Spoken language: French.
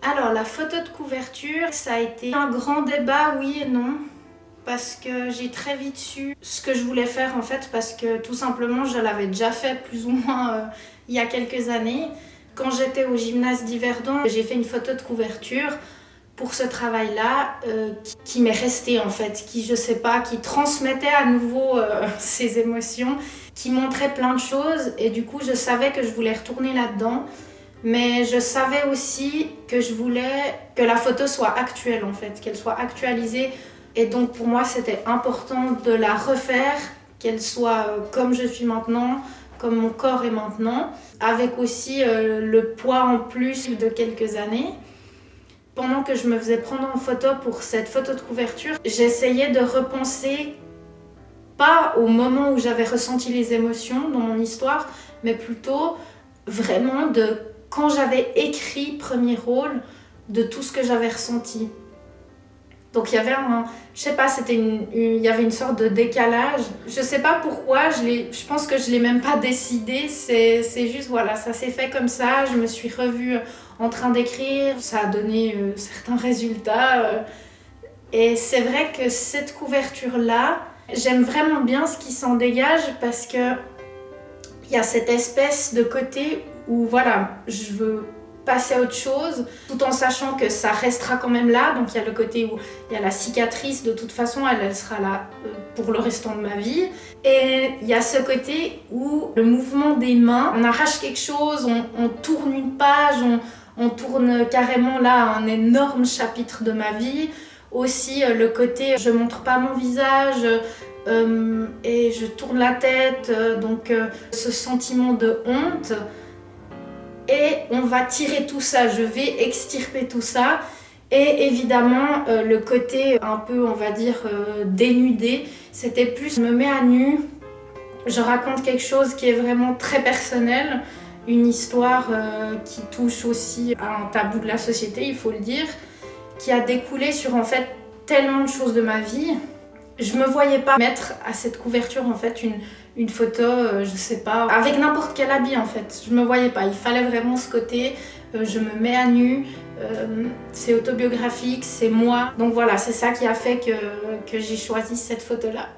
Alors, la photo de couverture, ça a été un grand débat, oui et non. Parce que j'ai très vite su ce que je voulais faire en fait, parce que tout simplement je l'avais déjà fait plus ou moins il y a quelques années. Quand j'étais au gymnase d'Yverdon, j'ai fait une photo de couverture pour ce travail-là qui m'est resté en fait, qui je sais pas, qui transmettait à nouveau ses émotions, qui montrait plein de choses et du coup je savais que je voulais retourner là-dedans. Mais je savais aussi que je voulais que la photo soit actuelle en fait, qu'elle soit actualisée. Et donc pour moi c'était important de la refaire, qu'elle soit comme je suis maintenant, comme mon corps est maintenant, avec aussi le poids en plus de quelques années. Pendant que je me faisais prendre en photo pour cette photo de couverture, j'essayais de repenser pas au moment où j'avais ressenti les émotions dans mon histoire, mais plutôt vraiment de quand j'avais écrit premier rôle, de tout ce que j'avais ressenti. Donc il y avait je sais pas, il y avait une sorte de décalage. Je sais pas pourquoi, je pense que je l'ai même pas décidé. C'est juste voilà, ça s'est fait comme ça. Je me suis revue en train d'écrire, ça a donné certains résultats. Et c'est vrai que cette couverture-là, j'aime vraiment bien ce qui s'en dégage parce que il y a cette espèce de côté où voilà, je veux passer à autre chose tout en sachant que ça restera quand même là. Donc il y a le côté où il y a la cicatrice, de toute façon elle sera là pour le restant de ma vie. Et il y a ce côté où le mouvement des mains, on arrache quelque chose, on tourne une page, on tourne carrément là un énorme chapitre de ma vie. Aussi le côté je montre pas mon visage et je tourne la tête, donc ce sentiment de honte. Et on va tirer tout ça, je vais extirper tout ça. Et évidemment, le côté un peu, on va dire, dénudé, c'était plus je me mets à nu, je raconte quelque chose qui est vraiment très personnel, une histoire qui touche aussi à un tabou de la société, il faut le dire, qui a découlé sur en fait tellement de choses de ma vie. Je me voyais pas mettre à cette couverture en fait une photo, je sais pas, avec n'importe quel habit en fait. Je me voyais pas, il fallait vraiment ce côté, je me mets à nu, c'est autobiographique, c'est moi. Donc voilà, c'est ça qui a fait que j'ai choisi cette photo-là.